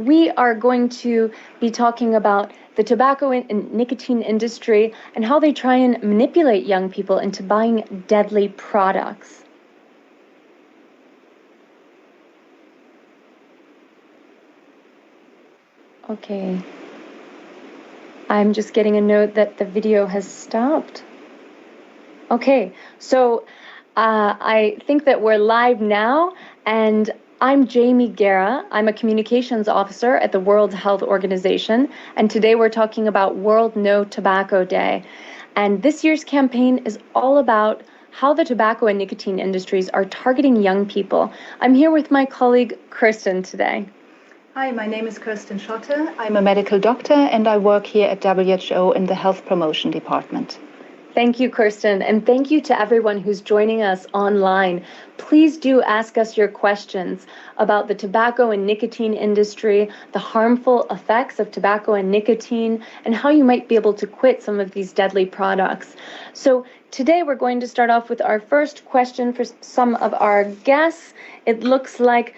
we are going to be talking about the tobacco and nicotine industry and how they try and manipulate young people into buying deadly products. Okay. I'm just getting a note that the video has stopped. Okay, so I think that we're live now, and I'm Jamie Guerra. I'm a communications officer at the World Health Organization, and today we're talking about World No Tobacco Day. And this year's campaign is all about how the tobacco and nicotine industries are targeting young people. I'm here with my colleague Kirsten today. Hi, my name is Kirsten Schotte. I'm a medical doctor and I work here at WHO in the Health Promotion Department. Thank you, Kirsten, and thank you to everyone who's joining us online. Please do ask us your questions about the tobacco and nicotine industry, the harmful effects of tobacco and nicotine, and how you might be able to quit some of these deadly products. So today we're going to start off with our first question for some of our guests. It looks like,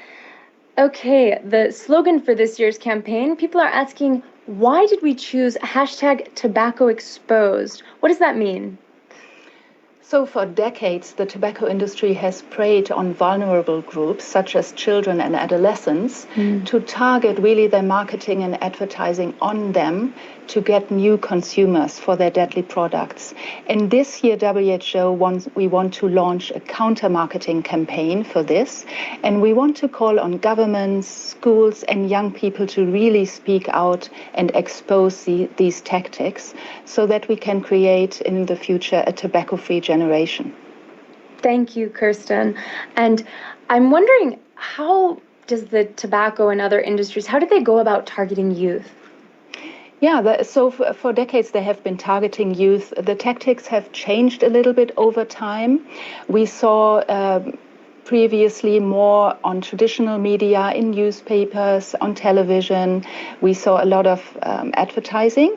okay, the slogan for this year's campaign, people are asking, why did we choose #TobaccoExposed? What does that mean? So for decades, the tobacco industry has preyed on vulnerable groups, such as children and adolescents, to target really their marketing and advertising on them to get new consumers for their deadly products. And this year, we want to launch a counter-marketing campaign for this. And we want to call on governments, schools, and young people to really speak out and expose these tactics so that we can create in the future a tobacco-free generation. Thank you, Kirsten. And I'm wondering, how does the tobacco and other industries, how do they go about targeting youth? Yeah, so for decades they have been targeting youth. The tactics have changed a little bit over time. We saw previously more on traditional media, in newspapers, on television. We saw a lot of advertising.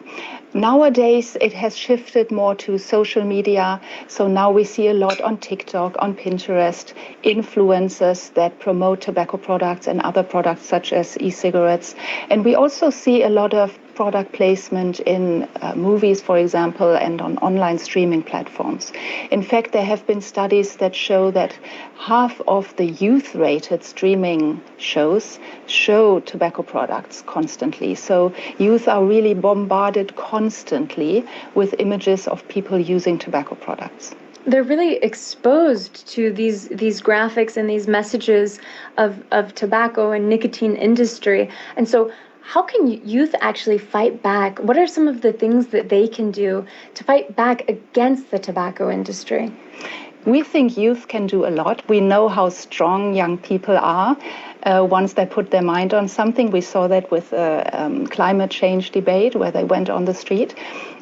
Nowadays, it has shifted more to social media. So now we see a lot on TikTok, on Pinterest, influencers that promote tobacco products and other products such as e-cigarettes. And we also see a lot of product placement in movies, for example, and on online streaming platforms. In fact, there have been studies that show that half of the youth-rated streaming shows show tobacco products constantly. So youth are really bombarded constantly with images of people using tobacco products. They're really exposed to these graphics and these messages of tobacco and nicotine industry. And so how can youth actually fight back? What are some of the things that they can do to fight back against the tobacco industry? We think youth can do a lot. We know how strong young people are once they put their mind on something. We saw that with the climate change debate where they went on the street.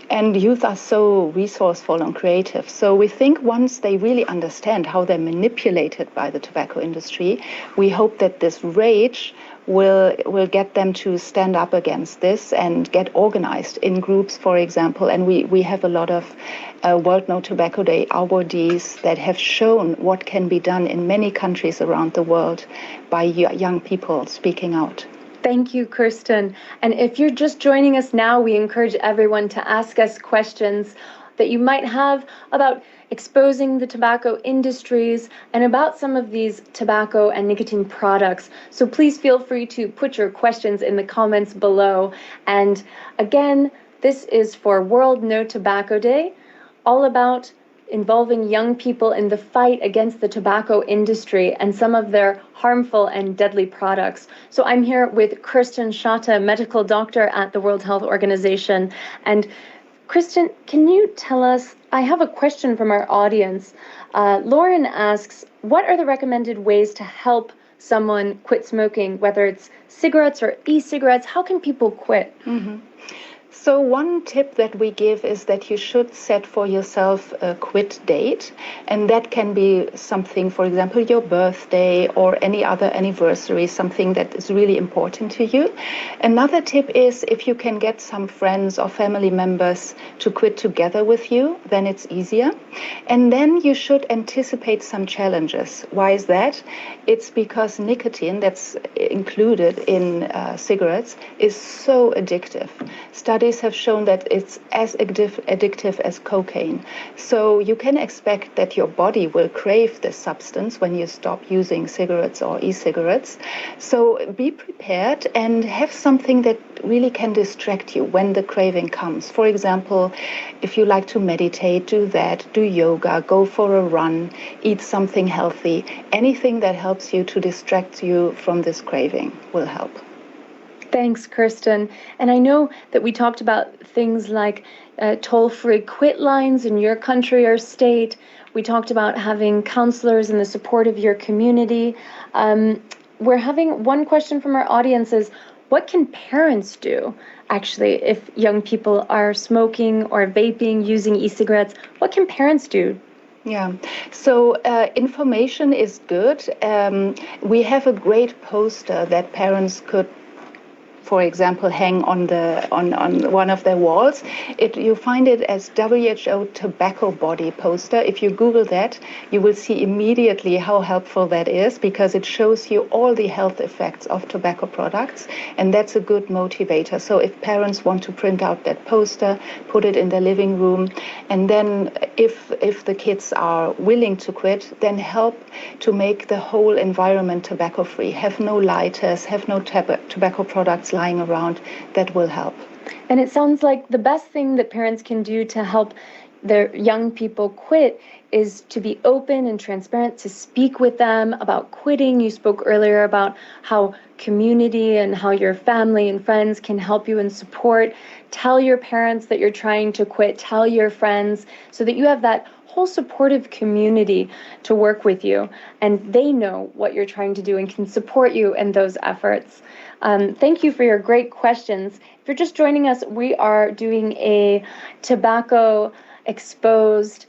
And youth are so resourceful and creative. So we think once they really understand how they're manipulated by the tobacco industry, we hope that this rage will get them to stand up against this and get organized in groups, for example. And we have a lot of World No Tobacco Day awardees that have shown what can be done in many countries around the world by young people speaking out. Thank you, Kirsten. And if you're just joining us now, we encourage everyone to ask us questions that you might have about exposing the tobacco industries and about some of these tobacco and nicotine products. So please feel free to put your questions in the comments below. And again, this is for World No Tobacco Day, all about involving young people in the fight against the tobacco industry and some of their harmful and deadly products. So I'm here with Kirsten Schotte, medical doctor at the World Health Organization. And Kirsten, can you tell us, I have a question from our audience. Lauren asks, what are the recommended ways to help someone quit smoking, whether it's cigarettes or e-cigarettes? How can people quit? Mm-hmm. So one tip that we give is that you should set for yourself a quit date, and that can be something, for example, your birthday or any other anniversary, something that is really important to you. Another tip is if you can get some friends or family members to quit together with you, then it's easier. And then you should anticipate some challenges. Why is that? It's because nicotine that's included in cigarettes is so addictive. Studies have shown that it's as addictive as cocaine. So you can expect that your body will crave this substance when you stop using cigarettes or e-cigarettes. So be prepared and have something that really can distract you when the craving comes. For example, if you like to meditate, do that, do yoga, go for a run, eat something healthy. Anything that helps you to distract you from this craving will help. Thanks, Kirsten. And I know that we talked about things like toll-free quit lines in your country or state. We talked about having counselors and the support of your community. We're having one question from our audience is, what can parents do, actually, if young people are smoking or vaping, using e-cigarettes? What can parents do? Yeah, so information is good. We have a great poster that parents could, for example, hang on one of their walls. You find it as WHO tobacco body poster. If you Google that, you will see immediately how helpful that is, because it shows you all the health effects of tobacco products, and that's a good motivator. So if parents want to print out that poster, put it in their living room, and then if the kids are willing to quit, then help to make the whole environment tobacco free. Have no lighters, have no tobacco products lying around. That will help. And it sounds like the best thing that parents can do to help their young people quit is to be open and transparent, to speak with them about quitting. You spoke earlier about how community and how your family and friends can help you and support. Tell your parents that you're trying to quit. Tell your friends, so that you have that whole supportive community to work with you, and they know what you're trying to do and can support you in those efforts. Thank you for your great questions. If you're just joining us, we are doing a tobacco exposed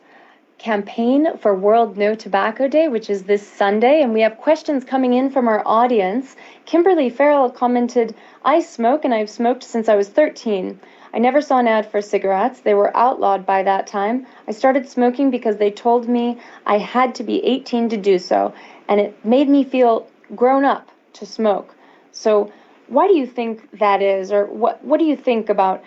campaign for World No Tobacco Day, which is this Sunday, and we have questions coming in from our audience. Kimberly Farrell commented, "I smoke, and I've smoked since I was 13. I never saw an ad for cigarettes. They were outlawed by that time. I started smoking because they told me I had to be 18 to do so, and it made me feel grown up to smoke." So why do you think that is, or what do you think about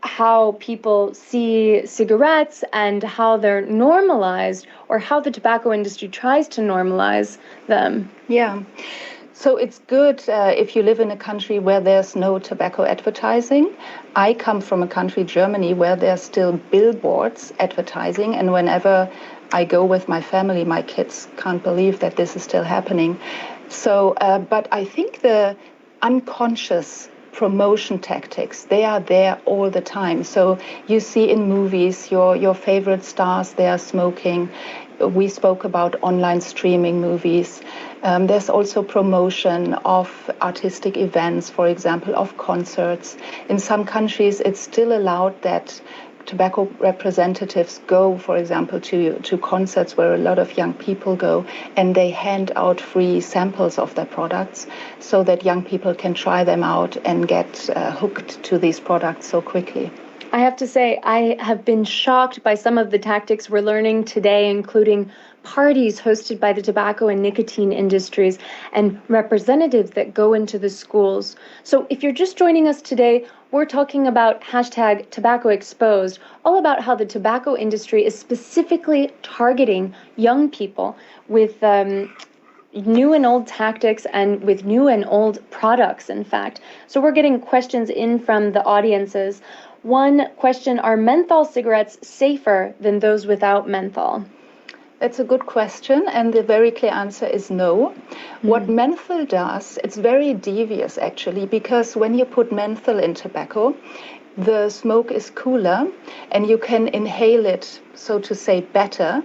how people see cigarettes and how they're normalized, or how the tobacco industry tries to normalize them? Yeah. So it's good if you live in a country where there's no tobacco advertising. I come from a country, Germany, where there's still billboards advertising, and whenever I go with my family, my kids can't believe that this is still happening. So, but I think the unconscious promotion tactics, they are there all the time. So you see in movies your favorite stars, they are smoking. We spoke about online streaming movies. There's also promotion of artistic events, for example, of concerts. In some countries, it's still allowed that tobacco representatives go, for example, to concerts where a lot of young people go, and they hand out free samples of their products so that young people can try them out and get hooked to these products so quickly. I have to say, I have been shocked by some of the tactics we're learning today, including parties hosted by the tobacco and nicotine industries and representatives that go into the schools. So if you're just joining us today, we're talking about hashtag tobacco exposed, all about how the tobacco industry is specifically targeting young people with new and old tactics and with new and old products, in fact. So we're getting questions in from the audiences. One question, are menthol cigarettes safer than those without menthol? That's a good question, and the very clear answer is no. What menthol does, it's very devious actually, because when you put menthol in tobacco, the smoke is cooler and you can inhale it, so to say, better.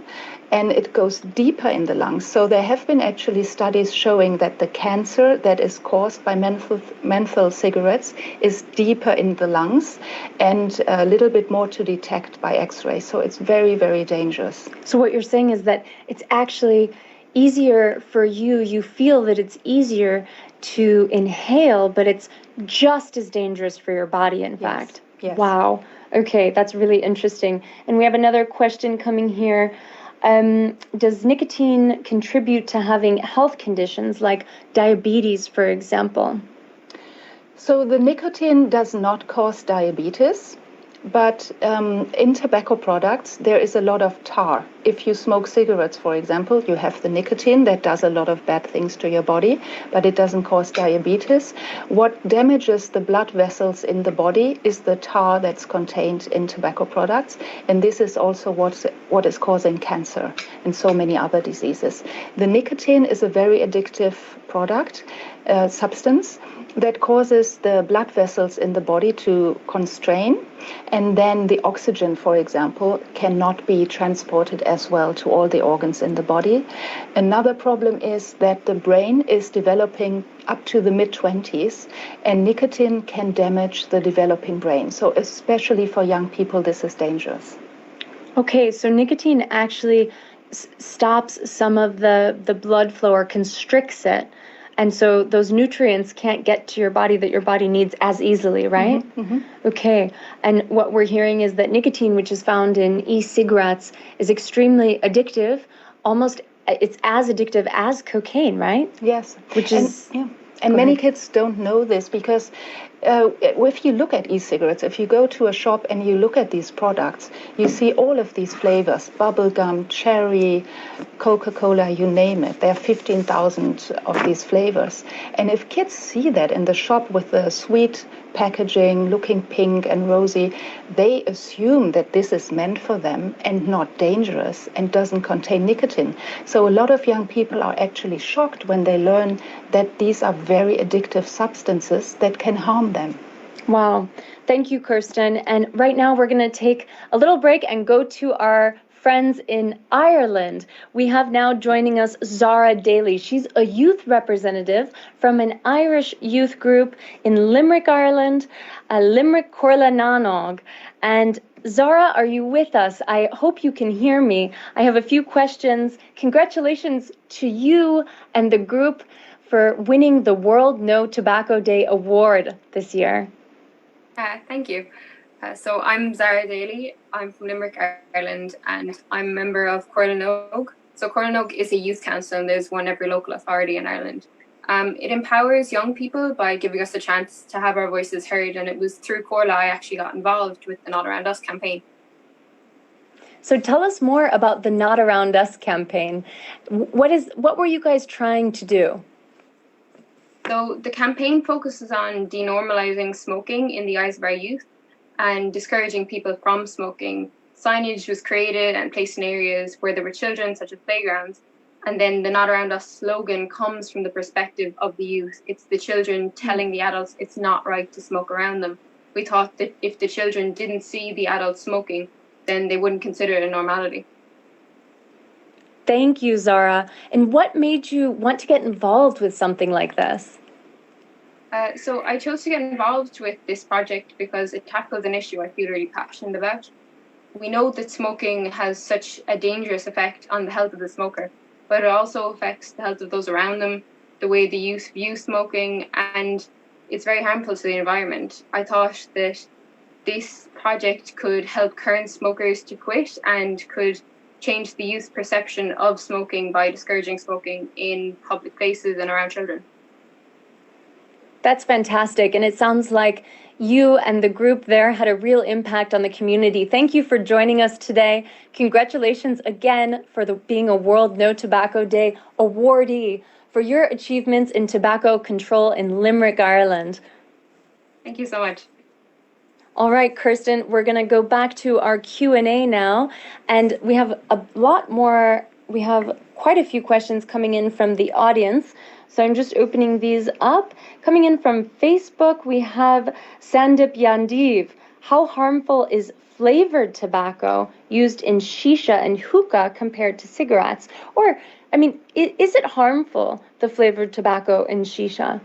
and it goes deeper in the lungs. So there have been actually studies showing that the cancer that is caused by menthol cigarettes is deeper in the lungs and a little bit more to detect by X-ray. So it's very, very dangerous. So what you're saying is that it's actually easier for you feel that it's easier to inhale, but it's just as dangerous for your body, in fact. Yes. Wow. Okay, that's really interesting. And we have another question coming here. Does nicotine contribute to having health conditions like diabetes, for example? So the nicotine does not cause diabetes, but in tobacco products, there is a lot of tar. If you smoke cigarettes, for example, you have the nicotine that does a lot of bad things to your body, but it doesn't cause diabetes. What damages the blood vessels in the body is the tar that's contained in tobacco products, and this is also what is causing cancer and so many other diseases. The nicotine is a very addictive product, substance, that causes the blood vessels in the body to constrain, and then the oxygen, for example, cannot be transported as well to all the organs in the body. Another problem is that the brain is developing up to the mid-20s, and nicotine can damage the developing brain. So especially for young people, this is dangerous. Okay, so nicotine actually stops some of the blood flow or constricts it. And so those nutrients can't get to your body that your body needs as easily, right? Mm-hmm. Okay. And what we're hearing is that nicotine, which is found in e-cigarettes, is extremely addictive. It's as addictive as cocaine, right? Yes. Which is... And many kids don't know this because if you look at e-cigarettes, if you go to a shop and you look at these products, you see all of these flavors, bubblegum, cherry, Coca-Cola, you name it. There are 15,000 of these flavors. And if kids see that in the shop with the sweet packaging, looking pink and rosy, they assume that this is meant for them and not dangerous and doesn't contain nicotine. So a lot of young people are actually shocked when they learn that these are very addictive substances that can harm them. Wow. Thank you, Kirsten. And right now we're going to take a little break and go to our friends in Ireland. We have now joining us Zara Daly. She's a youth representative from an Irish youth group in Limerick, Ireland, Limerick Corla. And Zara, are you with us? I hope you can hear me. I have a few questions. Congratulations to you and the group for winning the World No Tobacco Day Award this year. Thank you. So I'm Zara Daly. I'm from Limerick, Ireland, and I'm a member of Corla. So Corla is a youth council, and there's one every local authority in Ireland. It empowers young people by giving us a chance to have our voices heard, and it was through Corla I actually got involved with the Not Around Us campaign. So tell us more about the Not Around Us campaign. What were you guys trying to do? So the campaign focuses on denormalizing smoking in the eyes of our youth and discouraging people from smoking. Signage was created and placed in areas where there were children, such as playgrounds. And then the Not Around Us slogan comes from the perspective of the youth. It's the children telling the adults it's not right to smoke around them. We thought that if the children didn't see the adults smoking, then they wouldn't consider it a normality. Thank you, Zara. And what made you want to get involved with something like this? So I chose to get involved with this project because it tackles an issue I feel really passionate about. We know that smoking has such a dangerous effect on the health of the smoker, but it also affects the health of those around them, the way the youth view smoking, and it's very harmful to the environment. I thought that this project could help current smokers to quit and could change the youth's perception of smoking by discouraging smoking in public places and around children. That's fantastic. And it sounds like you and the group there had a real impact on the community. Thank you for joining us today. Congratulations again for being a World No Tobacco Day awardee for your achievements in tobacco control in Limerick, Ireland. Thank you so much. All right, Kirsten, we're going to go back to our Q&A now, and we have a lot more. We have quite a few questions coming in from the audience. So I'm just opening these up. Coming in from Facebook, we have Sandip Yandiv. how harmful is flavored tobacco used in shisha and hookah compared to cigarettes? Or, I mean, is it harmful, the flavored tobacco in shisha?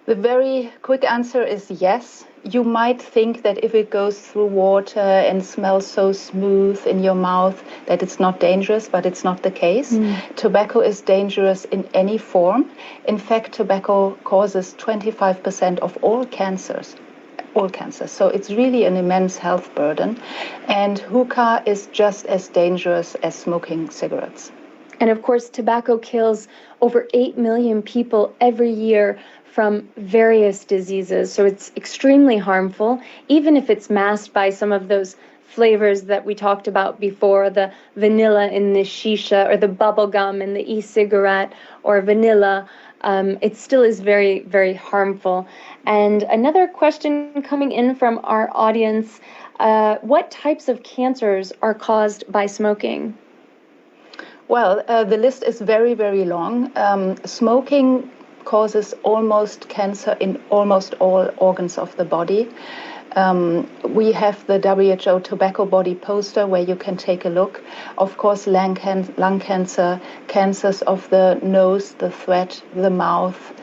The very quick answer is yes. You might think that if it goes through water and smells so smooth in your mouth that it's not dangerous, but it's not the case. Tobacco is dangerous in any form. In fact, tobacco causes 25% of all cancers. All cancers. So it's really an immense health burden. And hookah is just as dangerous as smoking cigarettes. And of course, tobacco kills over 8 million people every year from various diseases. So it's extremely harmful, even if it's masked by some of those flavors that we talked about before, the vanilla in the shisha or the bubble gum in the e-cigarette or vanilla. It still is very, very harmful. And another question coming in from our audience, what types of cancers are caused by smoking? Well, the list is very, very long. Smoking causes almost cancer in almost all organs of the body. We have the WHO tobacco body poster where you can take a look. Of course, lung cancer, cancers of the nose, the throat, the mouth,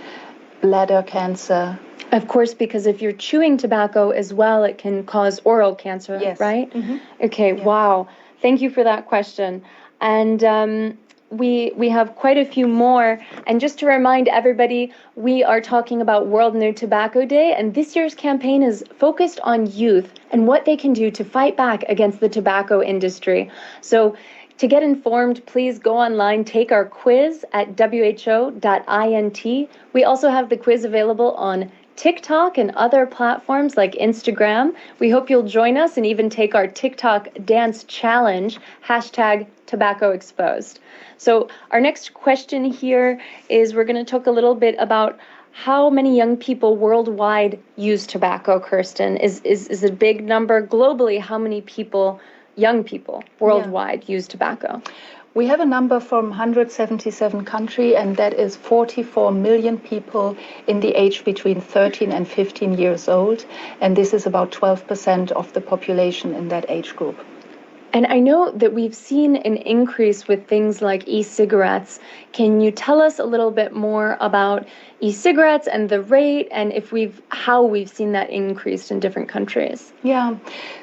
bladder cancer. Of course, because if you're chewing tobacco as well, it can cause oral cancer, yes. Right? Mm-hmm. Okay, yeah. Wow. Thank you for that question. And we have quite a few more. And just to remind everybody, we are talking about World No Tobacco Day, and this year's campaign is focused on youth and what they can do to fight back against the tobacco industry. So to get informed, please go online, take our quiz at who.int. We also have the quiz available on TikTok and other platforms like Instagram. We hope you'll join us and even take our TikTok dance challenge, #TobaccoExposed. So our next question here is we're going to talk a little bit about how many young people worldwide use tobacco, Kirsten. Is a big number globally? How many people, young people worldwide, use tobacco? We have a number from 177 countries, and that is 44 million people in the age between 13 and 15 years old. And this is about 12% of the population in that age group. And I know that we've seen an increase with things like e-cigarettes. Can you tell us a little bit more about e-cigarettes and the rate, and how we've seen that increased in different countries? Yeah.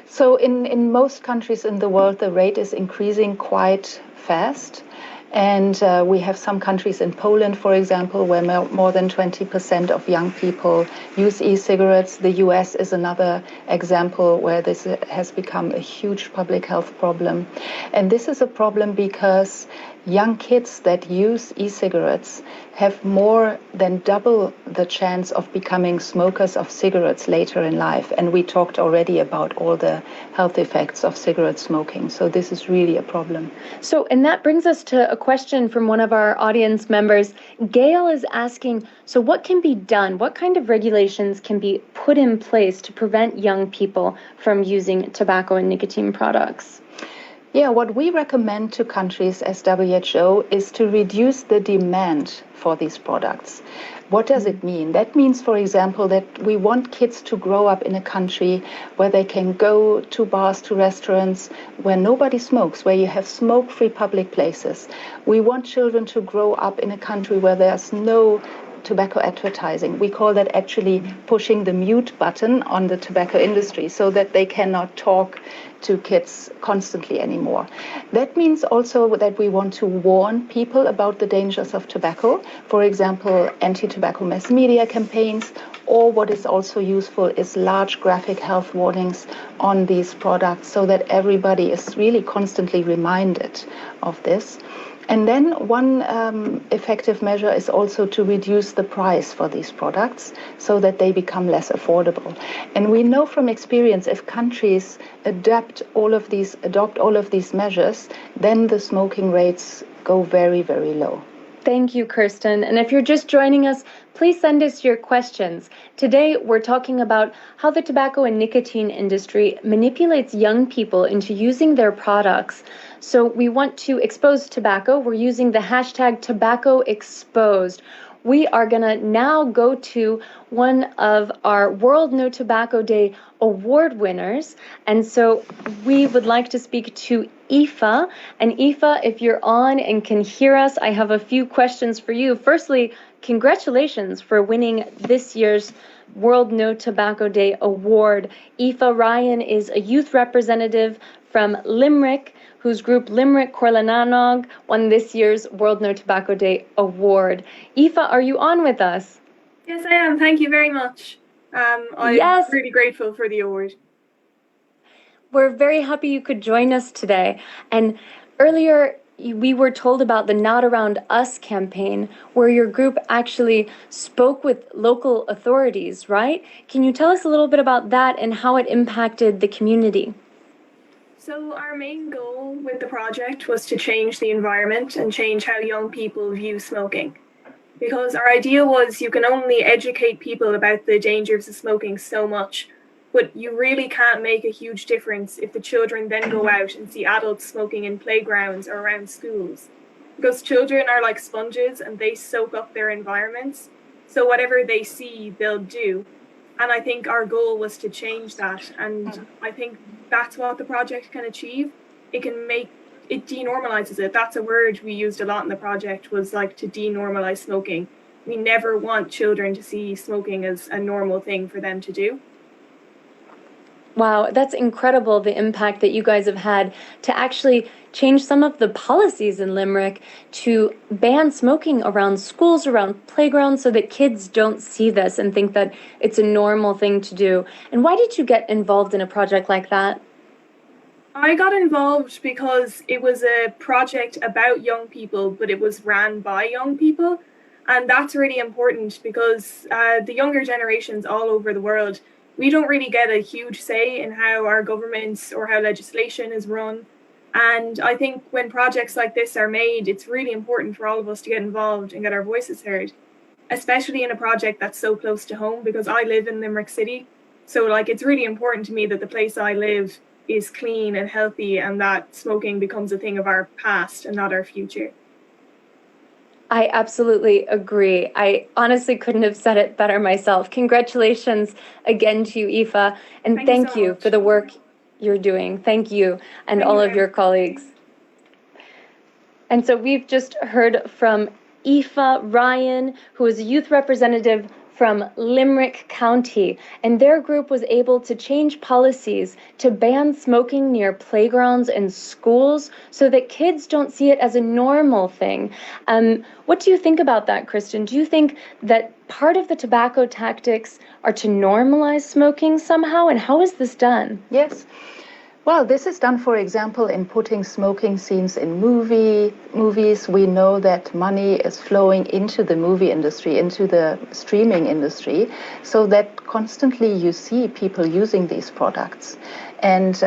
So in most countries in the world, the rate is increasing quite fast. And we have some countries in Poland, for example, where more than 20% of young people use e-cigarettes. The US is another example where this has become a huge public health problem. And this is a problem because young kids that use e-cigarettes have more than double the chance of becoming smokers of cigarettes later in life. And we talked already about all the health effects of cigarette smoking. So this is really a problem. So, and that brings us to a question from one of our audience members. Gail is asking, so what can be done? What kind of regulations can be put in place to prevent young people from using tobacco and nicotine products? Yeah, what we recommend to countries as WHO is to reduce the demand for these products. What does it mean? That means, for example, that we want kids to grow up in a country where they can go to bars, to restaurants, where nobody smokes, where you have smoke-free public places. We want children to grow up in a country where there's no tobacco advertising. We call that actually pushing the mute button on the tobacco industry so that they cannot talk to kids constantly anymore. That means also that we want to warn people about the dangers of tobacco. For example, anti-tobacco mass media campaigns, or what is also useful is large graphic health warnings on these products so that everybody is really constantly reminded of this. And then one effective measure is also to reduce the price for these products so that they become less affordable. And we know from experience, if countries adopt all of these measures, then the smoking rates go very, very low. Thank you, Kirsten. And if you're just joining us, please send us your questions. Today, we're talking about how the tobacco and nicotine industry manipulates young people into using their products. So we want to expose tobacco. We're using the hashtag #TobaccoExposed. we are going to now go to one of our World No Tobacco Day award winners. And so we would like to speak to Aoife. And Aoife, if you're on and can hear us, I have a few questions for you. Firstly, congratulations for winning this year's World No Tobacco Day award. Aoife Ryan is a youth representative from Limerick, whose group Limerick Corlananog won this year's World No Tobacco Day award. Aoife, are you on with us? Yes, I am. Thank you very much. I'm really grateful for the award. We're very happy you could join us today. And earlier, we were told about the Not Around Us campaign, where your group actually spoke with local authorities, right? Can you tell us a little bit about that and how it impacted the community? So our main goal with the project was to change the environment and change how young people view smoking. Because our idea was you can only educate people about the dangers of smoking so much, but you really can't make a huge difference if the children then go out and see adults smoking in playgrounds or around schools. Because children are like sponges and they soak up their environments. So whatever they see, they'll do. And I think our goal was to change that. And I think that's what the project can achieve. It denormalizes it. That's a word we used a lot in the project, was like to denormalize smoking. We never want children to see smoking as a normal thing for them to do. Wow, that's incredible, the impact that you guys have had to actually change some of the policies in Limerick to ban smoking around schools, around playgrounds, so that kids don't see this and think that it's a normal thing to do. And why did you get involved in a project like that? I got involved because it was a project about young people, but it was ran by young people. And that's really important because the younger generations all over the world, we don't really get a huge say in how our governments or how legislation is run. And I think when projects like this are made, it's really important for all of us to get involved and get our voices heard, especially in a project that's so close to home, because I live in Limerick City. So like, it's really important to me that the place I live is clean and healthy and that smoking becomes a thing of our past and not our future. I absolutely agree. I honestly couldn't have said it better myself. Congratulations again to you, Aoife, and thank you for the work you're doing. Thank you and all of your colleagues. And so we've just heard from Aoife Ryan, who is a youth representative from Limerick County, and their group was able to change policies to ban smoking near playgrounds and schools so that kids don't see it as a normal thing. What do you think about that, Kristen? Do you think that part of the tobacco tactics are to normalize smoking somehow, and how is this done? Yes. Well, this is done, for example, in putting smoking scenes in movies. We know that money is flowing into the movie industry, into the streaming industry, so that constantly you see people using these products. And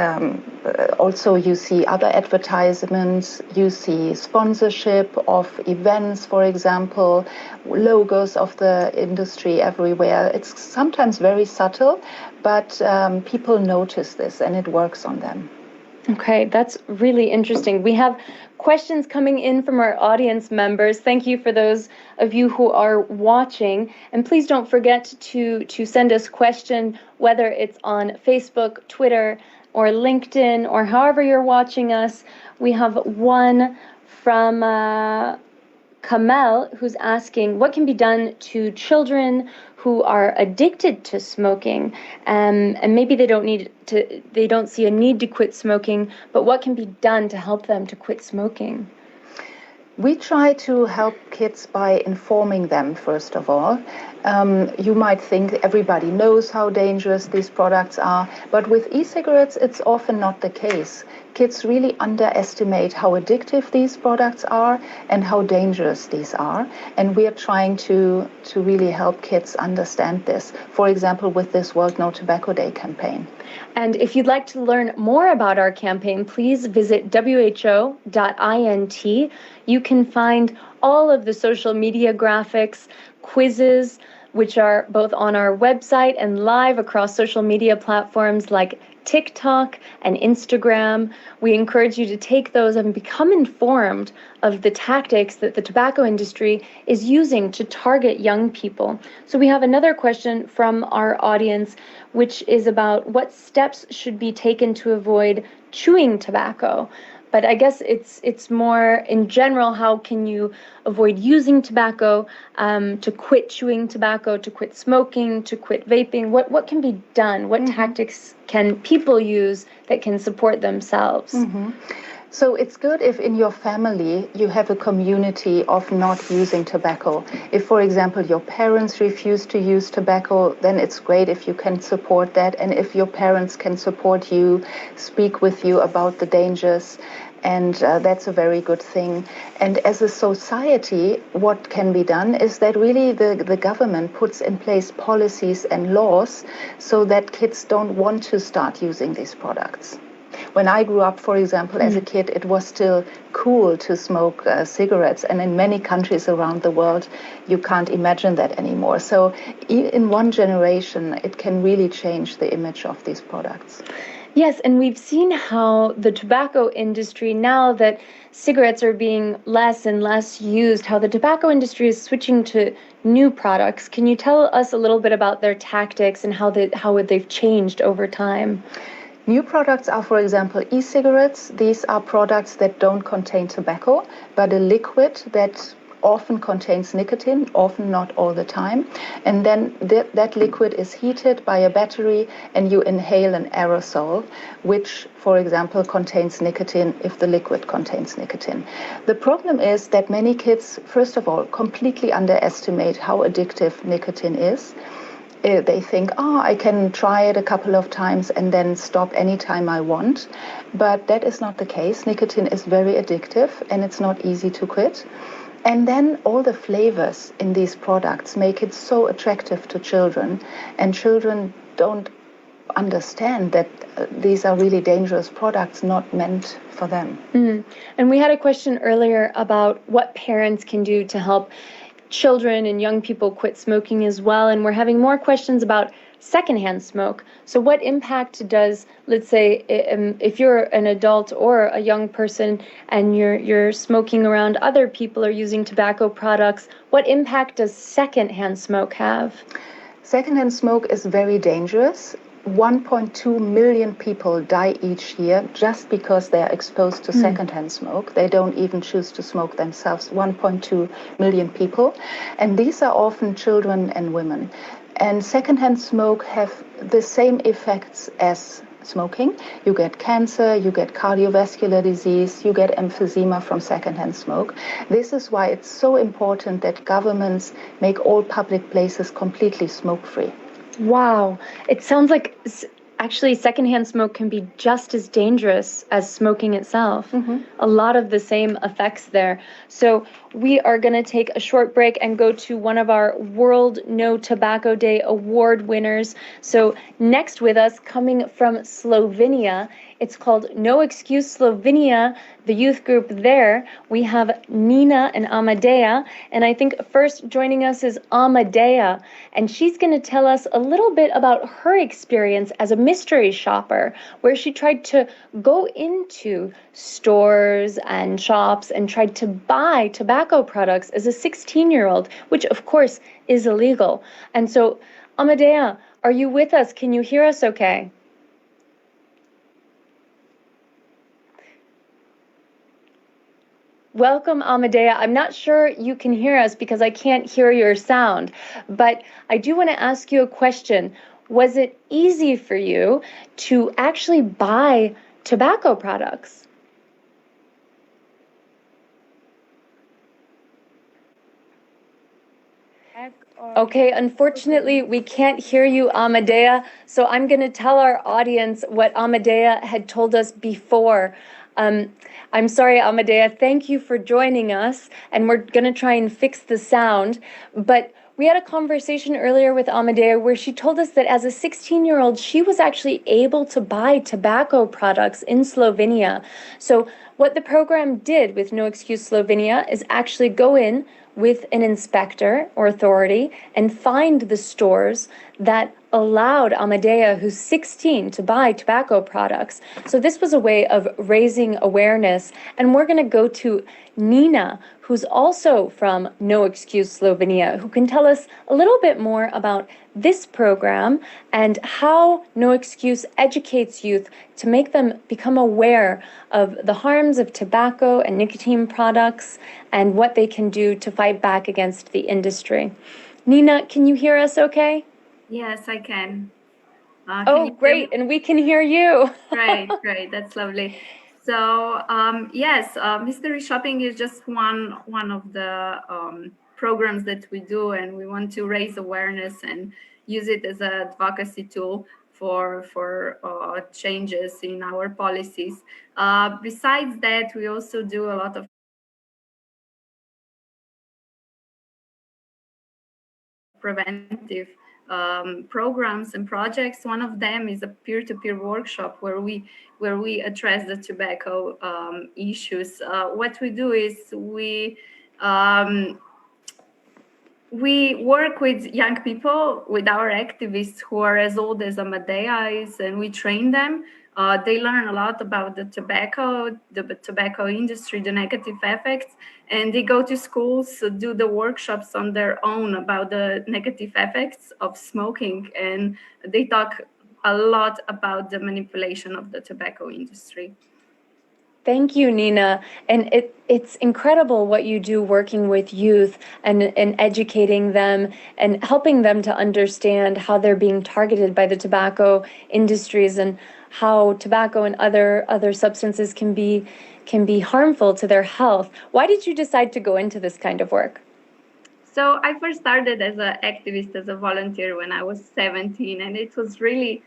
also you see other advertisements, you see sponsorship of events, for example, logos of the industry everywhere. It's sometimes very subtle, but people notice this and it works on them. Okay, that's really interesting. We have questions coming in from our audience members. Thank you for those of you who are watching. And please don't forget to send us questions, whether it's on Facebook, Twitter, or LinkedIn, or however you're watching us. We have one from Kamel, who's asking, what can be done to children who are addicted to smoking, and maybe they don't see a need to quit smoking, but what can be done to help them to quit smoking? We try to help kids by informing them, first of all. You might think everybody knows how dangerous these products are, but with e-cigarettes, it's often not the case. Kids really underestimate how addictive these products are and how dangerous these are. And we are trying to really help kids understand this, for example, with this World No Tobacco Day campaign. And if you'd like to learn more about our campaign, please visit who.int. You can find all of the social media graphics, quizzes, which are both on our website and live across social media platforms like TikTok and Instagram. We encourage you to take those and become informed of the tactics that the tobacco industry is using to target young people. So we have another question from our audience, which is about what steps should be taken to avoid chewing tobacco. But I guess it's more in general, how can you avoid using tobacco, to quit chewing tobacco, to quit smoking, to quit vaping? What can be done? What tactics can people use that can support themselves? So it's good if in your family you have a community of not using tobacco. If, for example, your parents refuse to use tobacco, then it's great if you can support that. And if your parents can support you, speak with you about the dangers, and that's a very good thing. And as a society, what can be done is that really the government puts in place policies and laws so that kids don't want to start using these products. When I grew up, for example, as a kid, it was still cool to smoke cigarettes. And in many countries around the world, you can't imagine that anymore. So in one generation, it can really change the image of these products. Yes, and we've seen how the tobacco industry, now that cigarettes are being less and less used, how the tobacco industry is switching to new products. Can you tell us a little bit about their tactics and how they've changed over time? New products are, for example, e-cigarettes. These are products that don't contain tobacco, but a liquid that often contains nicotine, often not all the time. And then that liquid is heated by a battery and you inhale an aerosol, which, for example, contains nicotine if the liquid contains nicotine. The problem is that many kids, first of all, completely underestimate how addictive nicotine is. They think, I can try it a couple of times and then stop anytime I want. But that is not the case. Nicotine is very addictive and it's not easy to quit. And then all the flavors in these products make it so attractive to children. And children don't understand that these are really dangerous products, not meant for them. And we had a question earlier about what parents can do to help children and young people quit smoking as well, and we're having more questions about secondhand smoke. So what impact does, let's say, if you're an adult or a young person and you're smoking around other people or using tobacco products, what impact does secondhand smoke have? Secondhand smoke is very dangerous. 1.2 million people die each year just because they are exposed to secondhand smoke. They don't even choose to smoke themselves. 1.2 million people. And these are often children and women. And secondhand smoke have the same effects as smoking. You get cancer, you get cardiovascular disease, you get emphysema from secondhand smoke. This is why it's so important that governments make all public places completely smoke-free. Wow. It sounds like actually secondhand smoke can be just as dangerous as smoking itself. A lot of the same effects there. So we are going to take a short break and go to one of our World No Tobacco Day award winners. So next with us, coming from Slovenia, it's called No Excuse Slovenia, the youth group there. We have Nina and Amadea. And I think first joining us is Amadea. And she's going to tell us a little bit about her experience as a mystery shopper, where she tried to go into stores and shops and tried to buy tobacco products as a 16-year-old, which of course is illegal. And so, Amadea, are you with us? Can you hear us okay? Welcome, Amadea. I'm not sure you can hear us because I can't hear your sound, but I do want to ask you a question. Was it easy for you to actually buy tobacco products? Okay, unfortunately, we can't hear you, Amadea, so I'm going to tell our audience what Amadea had told us before. I'm sorry, Amadea, thank you for joining us, and we're going to try and fix the sound, but We had a conversation earlier with Amadea where she told us that as a 16-year-old, she was actually able to buy tobacco products in Slovenia. So what the program did with No Excuse Slovenia is actually go in with an inspector or authority and find the stores that allowed Amadea, who's 16, to buy tobacco products. So this was a way of raising awareness. And we're going to go to Nina, who's also from No Excuse Slovenia, who can tell us a little bit more about this program and how No Excuse educates youth to make them become aware of the harms of tobacco and nicotine products and what they can do to fight back against the industry. Nina, can you hear us okay? Yes, I can. Oh, great. And we can hear you. Great. That's lovely. So, yes, mystery shopping is just one of the programs that we do, and we want to raise awareness and use it as an advocacy tool for changes in our policies. Besides that, we also do a lot of preventive programs and projects. One of them is a peer-to-peer workshop where we address the tobacco issues. What we do is we work with young people, with our activists who are as old as Amadea is, and we train them. They learn a lot about the tobacco industry, the negative effects, and they go to schools, do the workshops on their own about the negative effects of smoking, and they talk a lot about the manipulation of the tobacco industry. Thank you, Nina. And it's incredible what you do working with youth and educating them and helping them to understand how they're being targeted by the tobacco industries and how tobacco and other substances can be harmful to their health. Why did you decide to go into this kind of work? So I first started as an activist, as a volunteer when I was 17, and it was really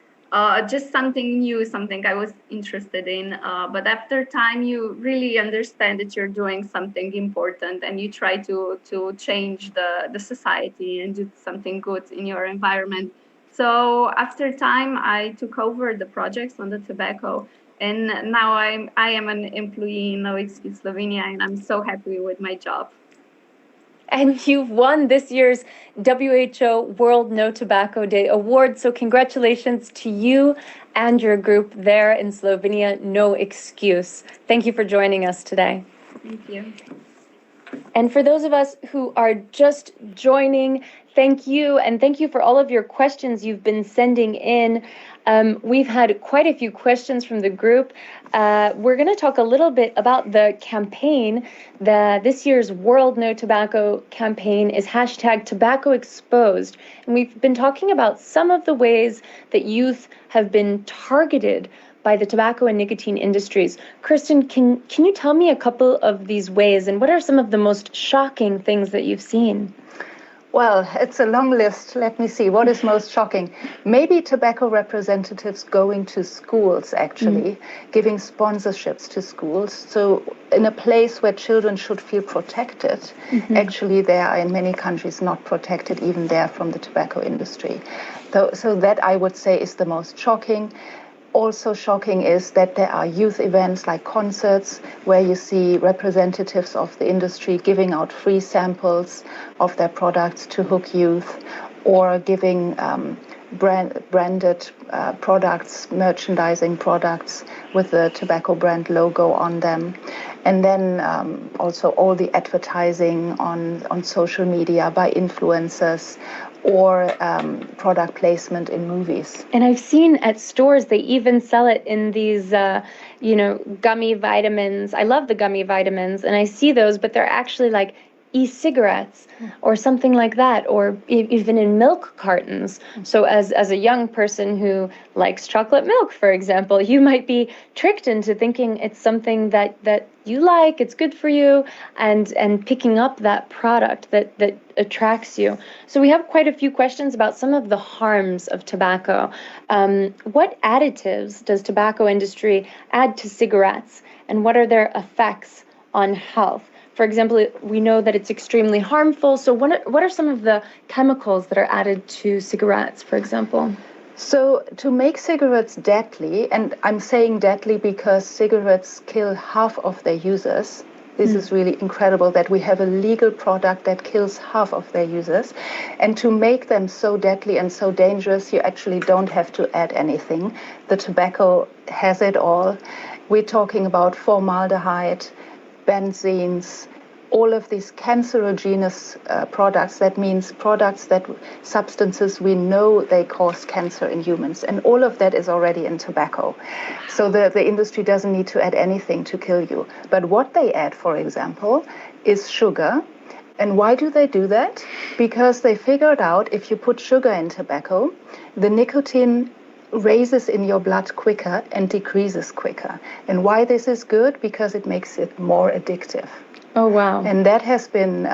just something new, something I was interested in. But after time, you really understand that you're doing something important, and you try to change the society and do something good in your environment. So after time, I took over the projects on the tobacco, and now I am an employee in No Excuse Slovenia, and I'm so happy with my job. And you've won this year's WHO World No Tobacco Day Award. So congratulations to you and your group there in Slovenia, No Excuse. Thank you for joining us today. Thank you. And for those of us who are just joining, thank you. And thank you for all of your questions you've been sending in. We've had quite a few questions from the group. We're going to talk a little bit about the campaign. This year's World No Tobacco campaign is #TobaccoExposed. And we've been talking about some of the ways that youth have been targeted by the tobacco and nicotine industries. Kirsten, can you tell me a couple of these ways, and what are some of the most shocking things that you've seen? Well, it's a long list. Let me see. What is most shocking? Maybe tobacco representatives going to schools, actually, giving sponsorships to schools. So in a place where children should feel protected, actually they are in many countries not protected even there from the tobacco industry. So that I would say is the most shocking. Also shocking is that there are youth events like concerts where you see representatives of the industry giving out free samples of their products to hook youth, or giving branded products, merchandising products with the tobacco brand logo on them. And then also all the advertising on social media by influencers, or product placement in movies. And I've seen at stores, they even sell it in these, gummy vitamins. I love the gummy vitamins, and I see those, but they're actually like e-cigarettes or something like that, or even in milk cartons. So as a young person who likes chocolate milk, for example, you might be tricked into thinking it's something that you like, it's good for you, and picking up that product that attracts you. So we have quite a few questions about some of the harms of tobacco. What additives does tobacco industry add to cigarettes, and what are their effects on health? For example, we know that it's extremely harmful. So what are some of the chemicals that are added to cigarettes, for example? So to make cigarettes deadly, and I'm saying deadly because cigarettes kill half of their users. This is really incredible that we have a legal product that kills half of their users. And to make them so deadly and so dangerous, you actually don't have to add anything. The tobacco has it all. We're talking about formaldehyde, benzenes, all of these cancerogenous products. That means substances we know they cause cancer in humans. And all of that is already in tobacco. So the industry doesn't need to add anything to kill you. But what they add, for example, is sugar. And why do they do that? Because they figured out if you put sugar in tobacco, the nicotine raises in your blood quicker and decreases quicker. And why this is good? Because it makes it more addictive. Oh, wow. And that has been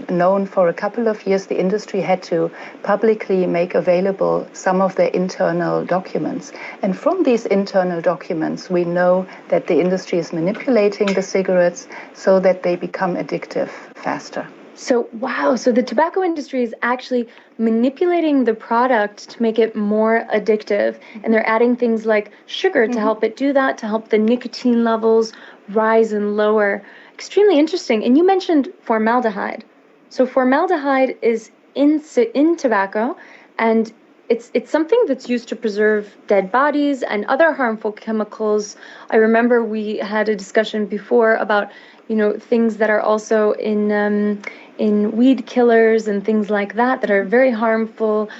known for a couple of years. The industry had to publicly make available some of their internal documents. And from these internal documents, we know that the industry is manipulating the cigarettes so that they become addictive faster. So, wow. So the tobacco industry is actually manipulating the product to make it more addictive. And they're adding things like sugar to help it do that, to help the nicotine levels rise and lower. Extremely interesting. And you mentioned formaldehyde. So formaldehyde is in tobacco, and it's something that's used to preserve dead bodies and other harmful chemicals. I remember we had a discussion before about, things that are also in weed killers and things like that are very harmful.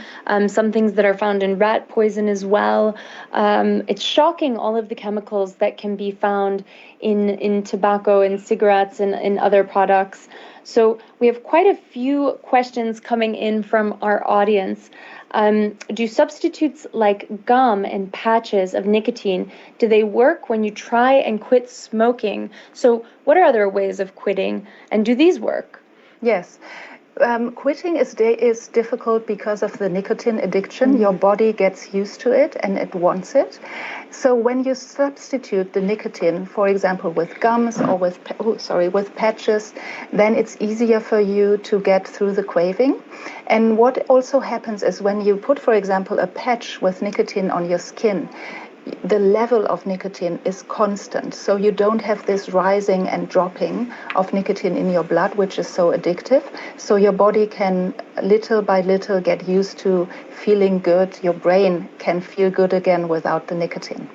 Some things that are found in rat poison as well. It's shocking, all of the chemicals that can be found in tobacco and cigarettes and in other products. So we have quite a few questions coming in from our audience. Do substitutes like gum and patches of nicotine, do they work when you try and quit smoking? So what are other ways of quitting, and do these work? Yes. Quitting is difficult because of the nicotine addiction. Your body gets used to it and it wants it. So when you substitute the nicotine, for example, with gums or with patches, then it's easier for you to get through the craving. And what also happens is when you put, for example, a patch with nicotine on your skin, the level of nicotine is constant. So you don't have this rising and dropping of nicotine in your blood, which is so addictive. So your body can little by little get used to feeling good. Your brain can feel good again without the nicotine.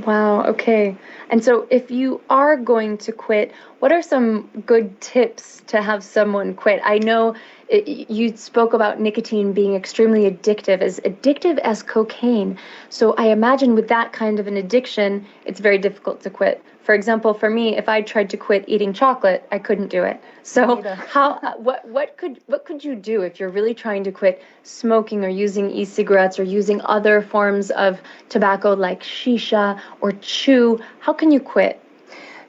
Wow, okay. And so if you are going to quit, what are some good tips to have someone quit? I know you spoke about nicotine being extremely addictive as cocaine. So I imagine with that kind of an addiction, it's very difficult to quit. For example, for me, if I tried to quit eating chocolate, I couldn't do it. So what could you do if you're really trying to quit smoking or using e-cigarettes or using other forms of tobacco like shisha or chew? How can you quit?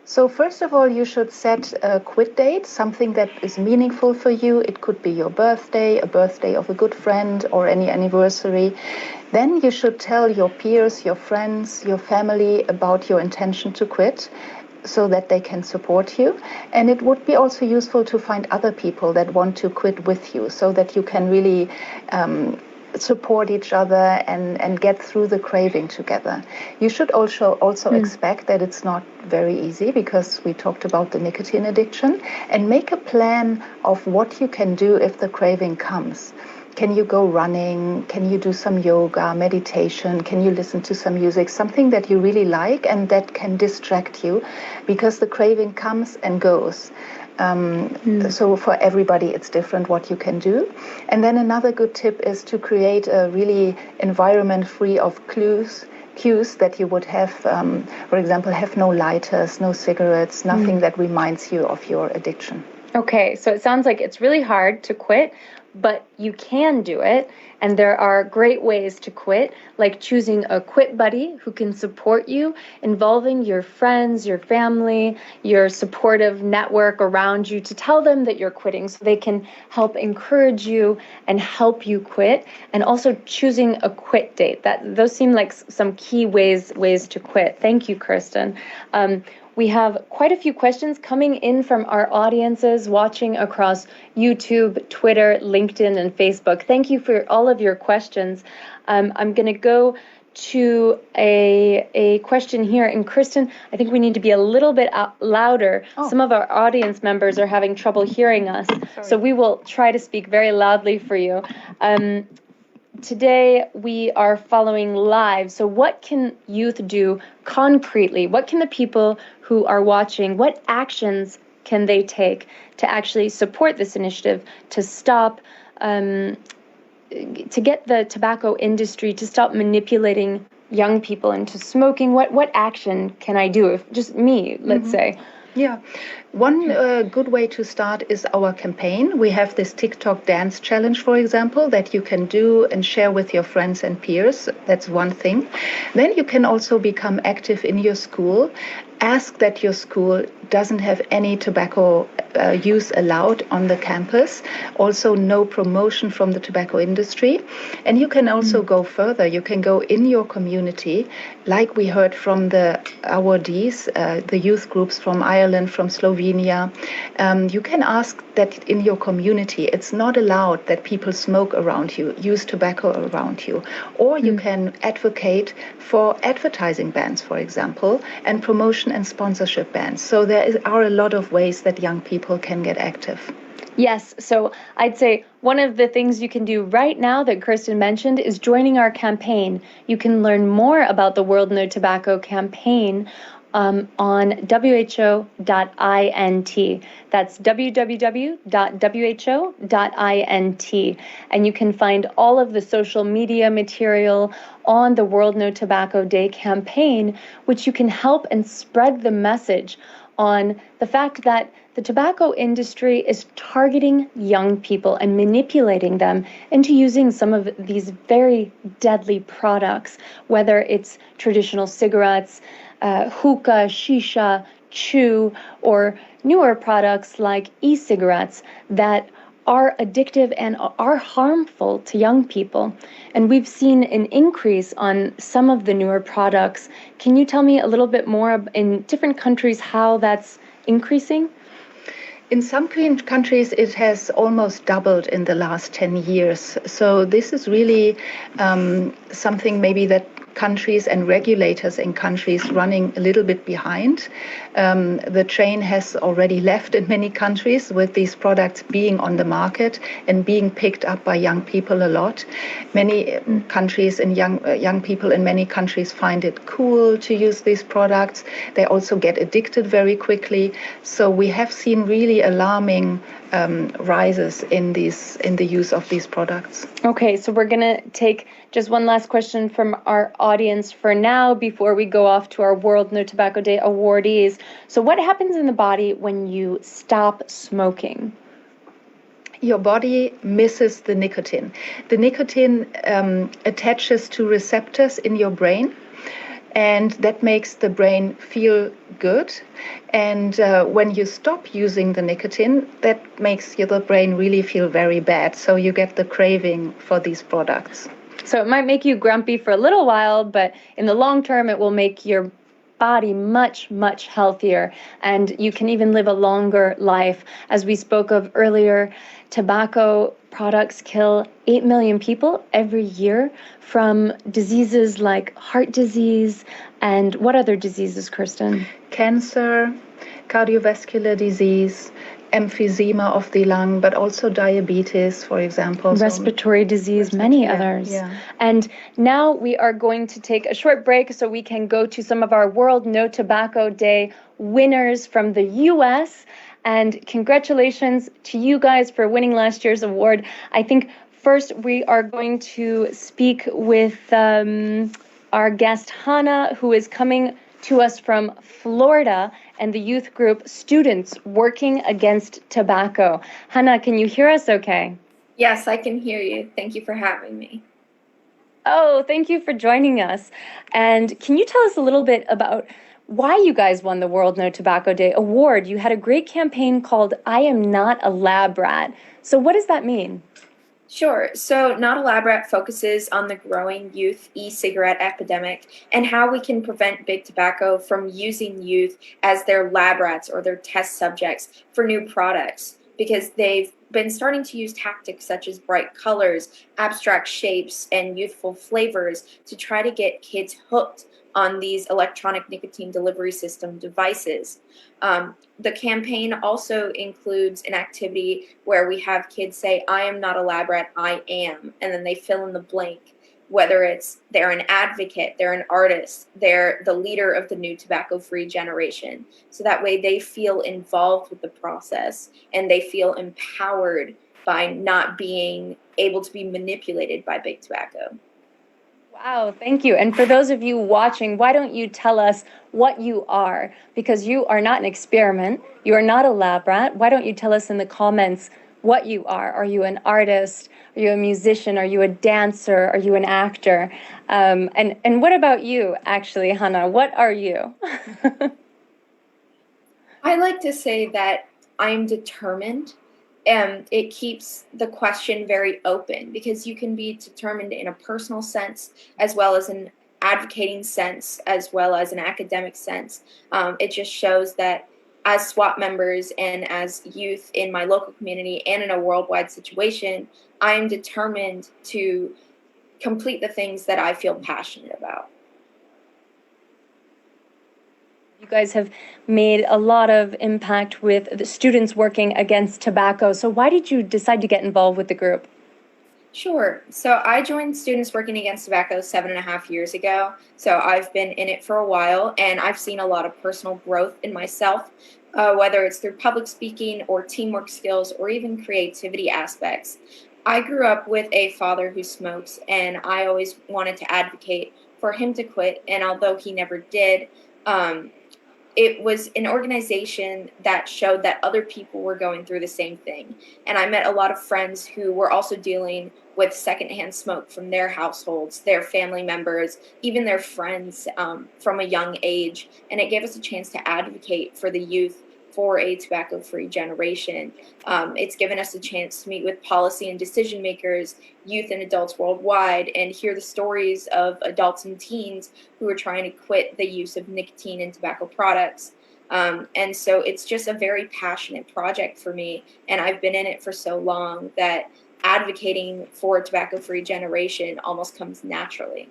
So first of all, you should set a quit date, something that is meaningful for you. It could be your birthday, a birthday of a good friend, or any anniversary. Then you should tell your peers, your friends, your family about your intention to quit so that they can support you. And it would be also useful to find other people that want to quit with you so that you can really support each other and get through the craving together. You should also expect that it's not very easy because we talked about the nicotine addiction, and make a plan of what you can do if the craving comes. Can you go running? Can you do some yoga, meditation? Can you listen to some music, something that you really like and that can distract you, because the craving comes and goes. So for everybody, it's different what you can do. And then another good tip is to create a really environment free of cues that you would have, for example, have no lighters, no cigarettes, nothing that reminds you of your addiction. Okay, so it sounds like it's really hard to quit, but you can do it. And there are great ways to quit, like choosing a quit buddy who can support you, involving your friends, your family, your supportive network around you to tell them that you're quitting so they can help encourage you and help you quit. And also choosing a quit date. Those seem like some key ways to quit. Thank you, Kirsten. We have quite a few questions coming in from our audiences watching across YouTube, Twitter, LinkedIn, and Facebook. Thank you for all of your questions. I'm going to go to a question here. And Kristen, I think we need to be a little bit louder. Oh. Some of our audience members are having trouble hearing us. Sorry. So we will try to speak very loudly for you. Today we are following live. So what can youth do concretely? What can the people who are watching, what actions can they take to actually support this initiative, to stop, to get the tobacco industry to stop manipulating young people into smoking? What action can I do? If just me, let's say. Yeah. One good way to start is our campaign. We have this TikTok dance challenge, for example, that you can do and share with your friends and peers. That's one thing. Then you can also become active in your school. Ask that your school doesn't have any tobacco use allowed on the campus. Also, no promotion from the tobacco industry. And you can also go further. You can go in your community, like we heard from the awardees, the youth groups from Ireland, from Slovenia. You can ask that in your community, it's not allowed that people smoke around you, use tobacco around you. Or you can advocate for advertising bans, for example, and promotion and sponsorship bans. So there are a lot of ways that young people can get active. Yes, so I'd say one of the things you can do right now that Kirsten mentioned is joining our campaign. You can learn more about the World No Tobacco campaign on who.int. That's www.who.int. And you can find all of the social media material on the World No Tobacco Day campaign, which you can help and spread the message on the fact that the tobacco industry is targeting young people and manipulating them into using some of these very deadly products, whether it's traditional cigarettes, hookah, shisha, chew, or newer products like e-cigarettes that are addictive and are harmful to young people. And we've seen an increase on some of the newer products. Can you tell me a little bit more in different countries how that's increasing? In some countries, it has almost doubled in the last 10 years. So this is really something maybe that countries and regulators in countries running a little bit behind. The train has already left in many countries with these products being on the market and being picked up by young people a lot. Many countries and young people in many countries find it cool to use these products. They also get addicted very quickly. So we have seen really alarming rises in the use of these products. Okay, so we're going to take just one last question from our audience for now before we go off to our World No Tobacco Day awardees. So what happens in the body when you stop smoking? Your body misses the nicotine. The nicotine attaches to receptors in your brain, and that makes the brain feel good. And when you stop using the nicotine, that makes the brain really feel very bad. So you get the craving for these products. So it might make you grumpy for a little while, but in the long term, it will make your body much, much healthier. And you can even live a longer life. As we spoke of earlier, tobacco products kill 8 million people every year from diseases like heart disease and what other diseases, Kirsten? Cancer, cardiovascular disease, emphysema of the lung, but also diabetes, for example. Respiratory disease, many others. Yeah. And now we are going to take a short break so we can go to some of our World No Tobacco Day winners from the U.S., and congratulations to you guys for winning last year's award. I think first we are going to speak with our guest, Hannah, who is coming to us from Florida, and the youth group Students Working Against Tobacco. Hannah, can you hear us okay? Yes, I can hear you. Thank you for having me. Oh, thank you for joining us. And can you tell us a little bit about why you guys won the World No Tobacco Day award? You had a great campaign called I Am Not a Lab Rat. So what does that mean? Sure. So, Not a Lab Rat focuses on the growing youth e cigarette epidemic and how we can prevent big tobacco from using youth as their lab rats or their test subjects for new products because they've been starting to use tactics such as bright colors, abstract shapes, and youthful flavors to try to get kids hooked on these electronic nicotine delivery system devices. The campaign also includes an activity where we have kids say, I am not a lab rat, I am, and then they fill in the blank, whether it's they're an advocate, they're an artist, they're the leader of the new tobacco free generation. So that way they feel involved with the process and they feel empowered by not being able to be manipulated by big tobacco. Wow, thank you. And for those of you watching, why don't you tell us what you are? Because you are not an experiment. You are not a lab rat. Why don't you tell us in the comments what you are? Are you an artist? Are you a musician? Are you a dancer? Are you an actor? And what about you, actually, Hannah? What are you? I like to say that I'm determined. And it keeps the question very open because you can be determined in a personal sense as well as an advocating sense as well as an academic sense. It just shows that as SWAT members and as youth in my local community and in a worldwide situation, I am determined to complete the things that I feel passionate about. You guys have made a lot of impact with the students working against tobacco. So why did you decide to get involved with the group? Sure. So I joined Students Working Against Tobacco 7.5 years ago. So I've been in it for a while, and I've seen a lot of personal growth in myself, whether it's through public speaking or teamwork skills or even creativity aspects. I grew up with a father who smokes, and I always wanted to advocate for him to quit. And although he never did, um, it was an organization that showed that other people were going through the same thing. And I met a lot of friends who were also dealing with secondhand smoke from their households, their family members, even their friends from a young age. And it gave us a chance to advocate for the youth for a tobacco free generation. It's given us a chance to meet with policy and decision makers, youth and adults worldwide, and hear the stories of adults and teens who are trying to quit the use of nicotine and tobacco products. And so it's just a very passionate project for me. And I've been in it for so long that advocating for a tobacco free generation almost comes naturally.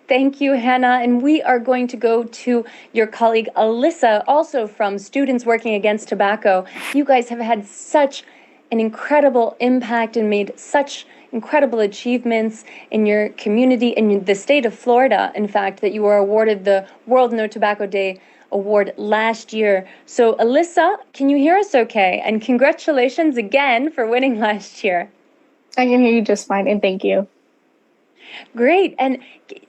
Thank you, Hannah. And we are going to go to your colleague, Alyssa, also from Students Working Against Tobacco. You guys have had such an incredible impact and made such incredible achievements in your community, in the state of Florida, in fact, that you were awarded the World No Tobacco Day Award last year. So, Alyssa, can you hear us okay? And congratulations again for winning last year. I can hear you just fine, and thank you. Great. And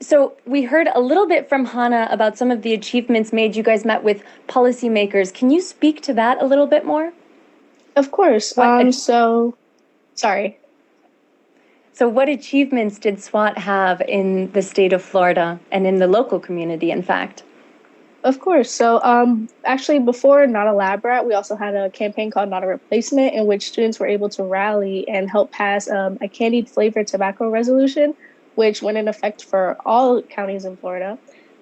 so we heard a little bit from Hannah about some of the achievements made. You guys met with policymakers. Can you speak to that a little bit more? Of course. Sorry. So what achievements did SWAT have in the state of Florida and in the local community, in fact? Of course. So actually, before Not a Lab Rat, we also had a campaign called Not a Replacement, in which students were able to rally and help pass a candied flavored tobacco resolution, which went in effect for all counties in Florida.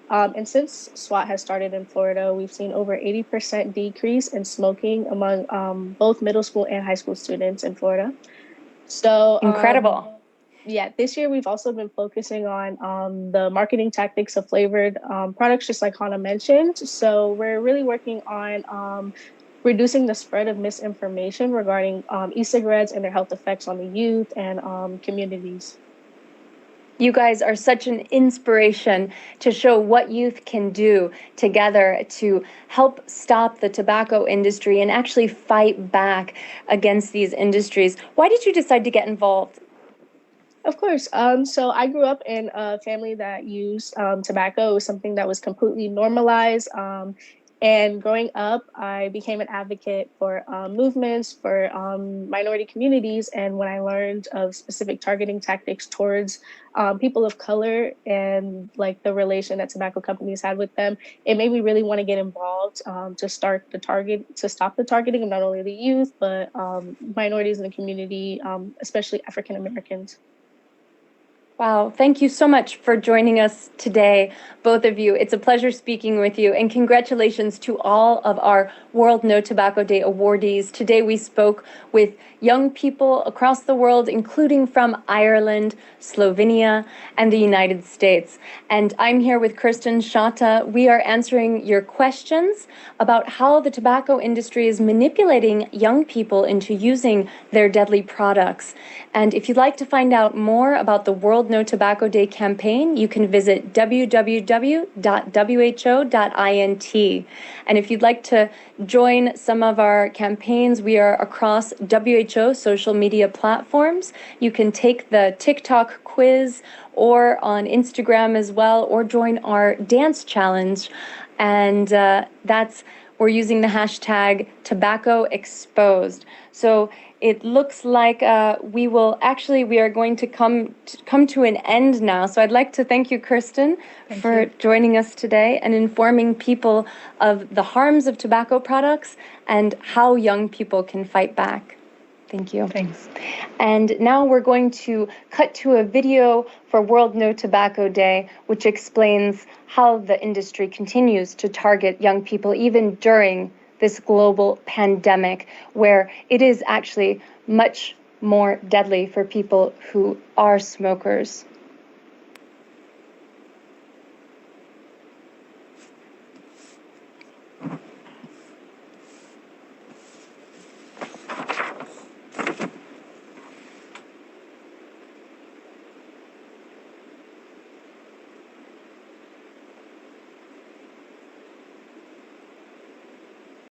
And since SWAT has started in Florida, we've seen over 80% decrease in smoking among both middle school and high school students in Florida. So incredible. Yeah, this year we've also been focusing on the marketing tactics of flavored products, just like Hannah mentioned. So we're really working on reducing the spread of misinformation regarding e-cigarettes and their health effects on the youth and communities. You guys are such an inspiration to show what youth can do together to help stop the tobacco industry and actually fight back against these industries. Why did you decide to get involved? Of course. So I grew up in a family that used tobacco. It was something that was completely normalized. And growing up, I became an advocate for movements, for minority communities. And when I learned of specific targeting tactics towards people of color and like the relation that tobacco companies had with them, it made me really want to get involved to stop the targeting of not only the youth, but minorities in the community, especially African Americans. Wow, thank you so much for joining us today, both of you. It's a pleasure speaking with you, and congratulations to all of our World No Tobacco Day awardees. Today we spoke with young people across the world, including from Ireland, Slovenia, and the United States. And I'm here with Kirsten Shata. We are answering your questions about how the tobacco industry is manipulating young people into using their deadly products. And if you'd like to find out more about the World No Tobacco Day campaign, you can visit www.who.int. And if you'd like to join some of our campaigns, we are across WHO social media platforms. You can take the TikTok quiz or on Instagram as well, or join our dance challenge. And we're using the hashtag tobacco exposed. So it looks like we are going to come to an end now. So I'd like to thank you, Kirsten, for joining us today and informing people of the harms of tobacco products and how young people can fight back. Thank you. Thanks. And now we're going to cut to a video for World No Tobacco Day, which explains how the industry continues to target young people even during this global pandemic, where it is actually much more deadly for people who are smokers.